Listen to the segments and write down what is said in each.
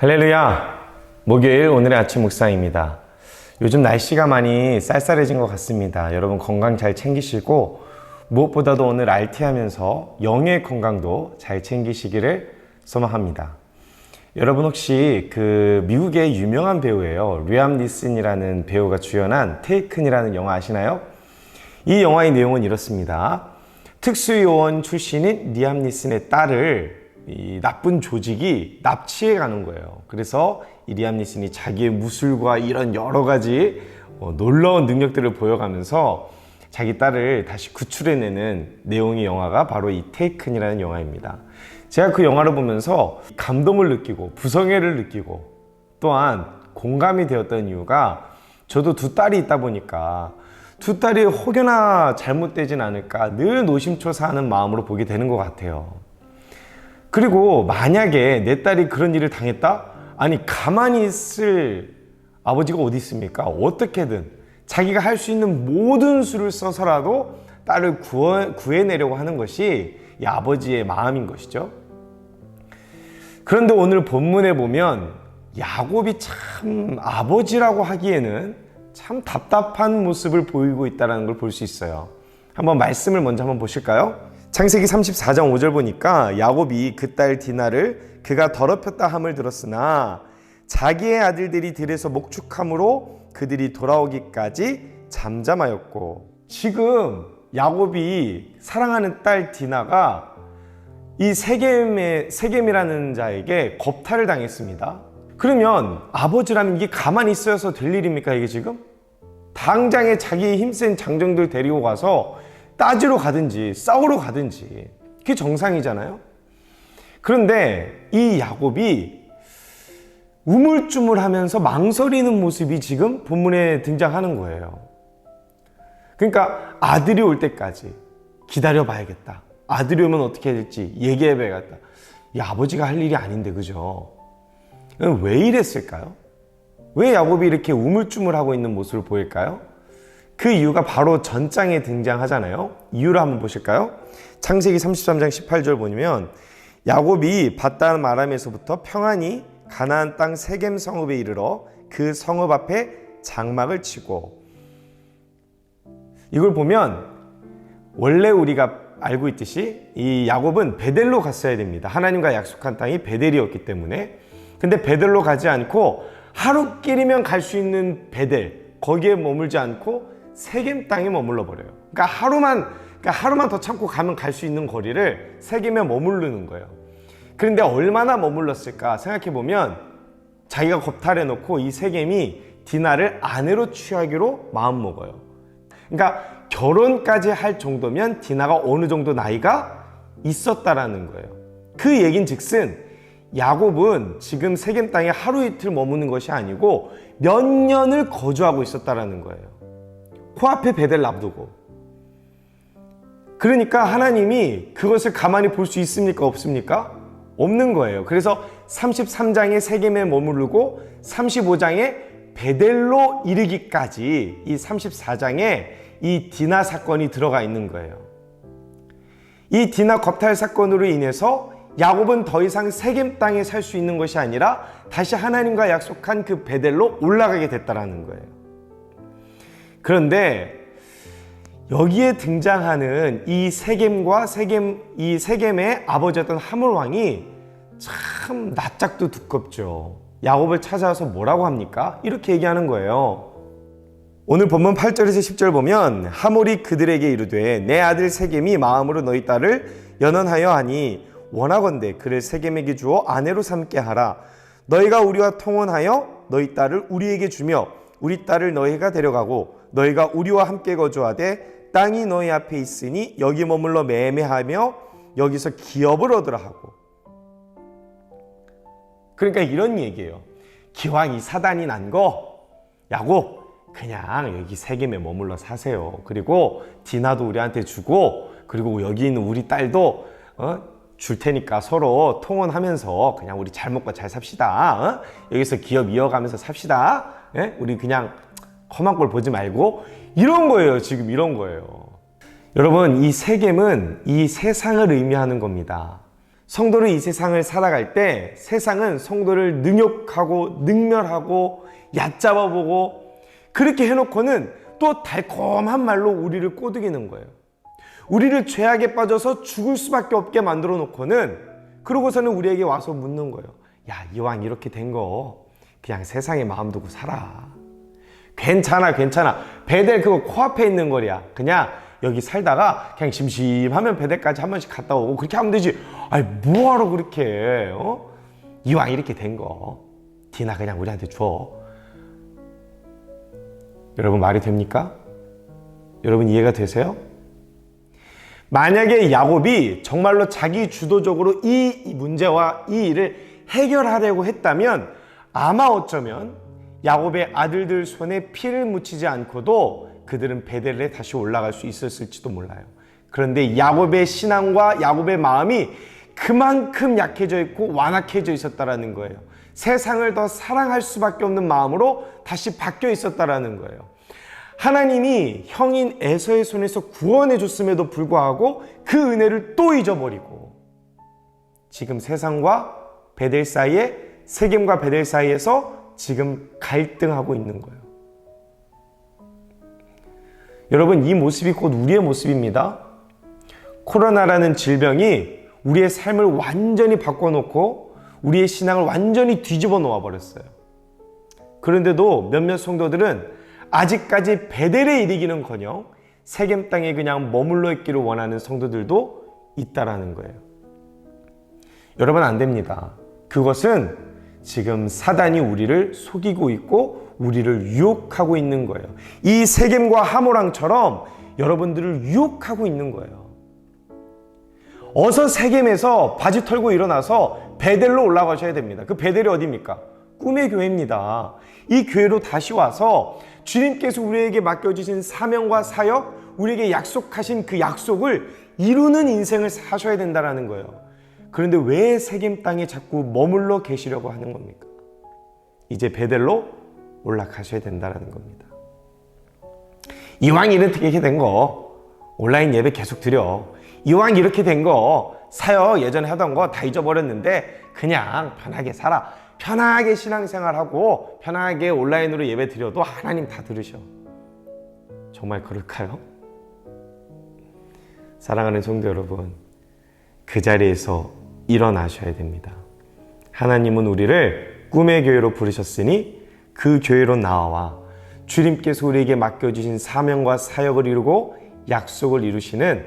할렐루야! 목요일 오늘의 아침 묵상입니다. 요즘 날씨가 많이 쌀쌀해진 것 같습니다. 여러분 건강 잘 챙기시고 무엇보다도 오늘 RT하면서 영의 건강도 잘 챙기시기를 소망합니다. 여러분 혹시 미국의 유명한 배우예요. 리암 니슨이라는 배우가 주연한 테이큰이라는 영화 아시나요? 이 영화의 내용은 이렇습니다. 특수요원 출신인 리암 니슨의 딸을 이 나쁜 조직이 납치해 가는 거예요. 그래서 이 리암 니슨이 자기의 무술과 이런 여러 가지 놀라운 능력들을 보여가면서 자기 딸을 다시 구출해내는 내용의 영화가 바로 이 테이큰이라는 영화입니다. 제가 그 영화를 보면서 감동을 느끼고 부성애를 느끼고 또한 공감이 되었던 이유가 저도 두 딸이 있다 보니까 두 딸이 혹여나 잘못되진 않을까 늘 노심초사하는 마음으로 보게 되는 것 같아요. 그리고 만약에 내 딸이 그런 일을 당했다? 아니 가만히 있을 아버지가 어디 있습니까? 어떻게든 자기가 할 수 있는 모든 수를 써서라도 딸을 구해내려고 하는 것이 이 아버지의 마음인 것이죠. 그런데 오늘 본문에 보면 야곱이 참 아버지라고 하기에는 참 답답한 모습을 보이고 있다는 걸 볼 수 있어요. 한번 말씀을 먼저 한번 보실까요? 창세기 34장 5절 보니까 야곱이 그 딸 디나를 그가 더럽혔다 함을 들었으나 자기의 아들들이 들에서 목축함으로 그들이 돌아오기까지 잠잠하였고, 지금 야곱이 사랑하는 딸 디나가 이 세겜이라는 자에게 겁탈을 당했습니다. 그러면 아버지라면 이게 가만히 있어서 될 일입니까? 이게 지금 당장에 자기 힘센 장정들 데리고 가서 따지러 가든지 싸우러 가든지 그게 정상이잖아요. 그런데 이 야곱이 우물쭈물하면서 망설이는 모습이 지금 본문에 등장하는 거예요. 그러니까 아들이 올 때까지 기다려 봐야겠다. 아들이 오면 어떻게 해야 될지 얘기해 봐야겠다. 이 아버지가 할 일이 아닌데, 그죠? 왜 이랬을까요? 왜 야곱이 이렇게 우물쭈물하고 있는 모습을 보일까요? 그 이유가 바로 전장에 등장하잖아요. 이유를 한번 보실까요? 창세기 33장 18절 보면 야곱이 밧단 아람에서부터 평안히 가나안 땅 세겜 성읍에 이르러 그 성읍 앞에 장막을 치고, 이걸 보면 원래 우리가 알고 있듯이 이 야곱은 베델로 갔어야 됩니다. 하나님과 약속한 땅이 베델이었기 때문에. 근데 베델로 가지 않고 하루길이면 갈 수 있는 베델, 거기에 머물지 않고 세겜 땅에 머물러 버려요. 그러니까 하루만 더 참고 가면 갈 수 있는 거리를 세겜에 머무르는 거예요. 그런데 얼마나 머물렀을까 생각해 보면 자기가 겁탈해 놓고 이 세겜이 디나를 아내로 취하기로 마음먹어요. 그러니까 결혼까지 할 정도면 디나가 어느 정도 나이가 있었다라는 거예요. 그 얘긴 즉슨 야곱은 지금 세겜 땅에 하루 이틀 머무는 것이 아니고 몇 년을 거주하고 있었다라는 거예요. 코앞에 베델 놔두고. 그러니까 하나님이 그것을 가만히 볼 수 있습니까? 없습니까? 없는 거예요. 그래서 33장에 세겜에 머무르고 35장에 베델로 이르기까지 이 34장에 이 디나 사건이 들어가 있는 거예요. 이 디나 겁탈 사건으로 인해서 야곱은 더 이상 세겜 땅에 살 수 있는 것이 아니라 다시 하나님과 약속한 그 베델로 올라가게 됐다라는 거예요. 그런데 여기에 등장하는 이 세겜의 아버지였던 하몰 왕이 참 낯짝도 두껍죠. 야곱을 찾아와서 뭐라고 합니까? 이렇게 얘기하는 거예요. 오늘 본문 8절에서 10절 보면 하몰이 그들에게 이르되 내 아들 세겜이 마음으로 너희 딸을 연언하여 하니 원하건대 그를 세겜에게 주어 아내로 삼게 하라. 너희가 우리와 통혼하여 너희 딸을 우리에게 주며 우리 딸을 너희가 데려가고 너희가 우리와 함께 거주하되 땅이 너희 앞에 있으니 여기 머물러 매매하며 여기서 기업을 얻으라 하고. 그러니까 이런 얘기예요. 기왕 이 사단이 난 거 야곱 그냥 여기 세겜에 머물러 사세요. 그리고 디나도 우리한테 주고 그리고 여기 있는 우리 딸도 줄 테니까 서로 통혼하면서 그냥 우리 잘 먹고 잘 삽시다. 여기서 기업 이어가면서 삽시다. 우리 그냥 험한 꼴 보지 말고, 이런 거예요. 지금 이런 거예요. 여러분, 이 세겜은 이 세상을 의미하는 겁니다. 성도는 이 세상을 살아갈 때 세상은 성도를 능욕하고 능멸하고 얕잡아보고 그렇게 해놓고는 또 달콤한 말로 우리를 꼬드기는 거예요. 우리를 죄악에 빠져서 죽을 수밖에 없게 만들어 놓고는 그러고서는 우리에게 와서 묻는 거예요. 야, 이왕 이렇게 된 거 그냥 세상에 마음 두고 살아. 괜찮아. 베델 그거 코앞에 있는 거리야. 그냥 여기 살다가 그냥 심심하면 베델까지 한 번씩 갔다 오고 그렇게 하면 되지. 아니 뭐하러 그렇게 해? 이왕 이렇게 된 거 디나 그냥 우리한테 줘. 여러분 말이 됩니까? 여러분 이해가 되세요? 만약에 야곱이 정말로 자기 주도적으로 이 문제와 이 일을 해결하려고 했다면 아마 어쩌면 야곱의 아들들 손에 피를 묻히지 않고도 그들은 베델에 다시 올라갈 수 있었을지도 몰라요. 그런데 야곱의 신앙과 야곱의 마음이 그만큼 약해져 있고 완악해져 있었다라는 거예요. 세상을 더 사랑할 수밖에 없는 마음으로 다시 바뀌어 있었다라는 거예요. 하나님이 형인 에서의 손에서 구원해 줬음에도 불구하고 그 은혜를 또 잊어버리고 지금 세상과 베델 사이에, 세겜과 베델 사이에서 지금 갈등하고 있는 거예요. 여러분, 이 모습이 곧 우리의 모습입니다. 코로나라는 질병이 우리의 삶을 완전히 바꿔놓고 우리의 신앙을 완전히 뒤집어 놓아버렸어요. 그런데도 몇몇 성도들은 아직까지 베델에 이르기는커녕 세겜 땅에 그냥 머물러 있기를 원하는 성도들도 있다라는 거예요. 여러분, 안 됩니다. 그것은 지금 사단이 우리를 속이고 있고 우리를 유혹하고 있는 거예요. 이 세겜과 하모랑처럼 여러분들을 유혹하고 있는 거예요. 어서 세겜에서 바지 털고 일어나서 베델로 올라가셔야 됩니다. 그 베델이 어디입니까? 꿈의 교회입니다. 이 교회로 다시 와서 주님께서 우리에게 맡겨주신 사명과 사역, 우리에게 약속하신 그 약속을 이루는 인생을 사셔야 된다는 거예요. 그런데 왜 세겜 땅에 자꾸 머물러 계시려고 하는 겁니까? 이제 베델로 올라가셔야 된다는 겁니다. 이왕 이렇게 된 거 온라인 예배 계속 드려. 이왕 이렇게 된 거 사역 예전에 하던 거 다 잊어버렸는데 그냥 편하게 살아. 편하게 신앙생활하고 편하게 온라인으로 예배 드려도 하나님 다 들으셔. 정말 그럴까요? 사랑하는 성도 여러분, 그 자리에서 일어나셔야 됩니다. 하나님은 우리를 꿈의 교회로 부르셨으니 그 교회로 나와 주님께서 우리에게 맡겨주신 사명과 사역을 이루고 약속을 이루시는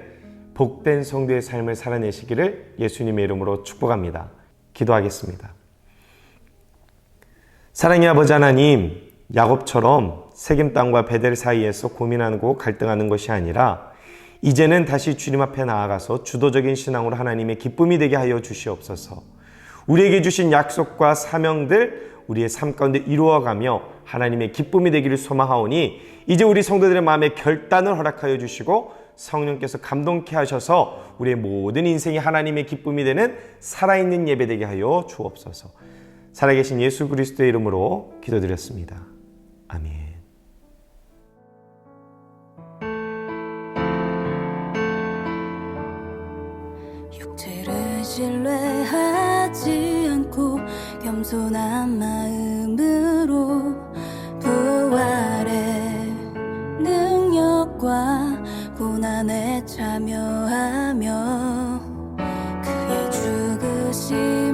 복된 성도의 삶을 살아내시기를 예수님의 이름으로 축복합니다. 기도하겠습니다. 사랑의 아버지 하나님, 야곱처럼 세겜 땅과 베델 사이에서 고민하고 갈등하는 것이 아니라 이제는 다시 주님 앞에 나아가서 주도적인 신앙으로 하나님의 기쁨이 되게 하여 주시옵소서. 우리에게 주신 약속과 사명들 우리의 삶 가운데 이루어가며 하나님의 기쁨이 되기를 소망하오니 이제 우리 성도들의 마음에 결단을 허락하여 주시고 성령께서 감동케 하셔서 우리의 모든 인생이 하나님의 기쁨이 되는 살아있는 예배 되게 하여 주옵소서. 살아계신 예수 그리스도의 이름으로 기도드렸습니다. 아멘. 육체를 신뢰하지 않고 겸손한 마음으로 부활의 능력과 고난에 참여하며 그의 죽으심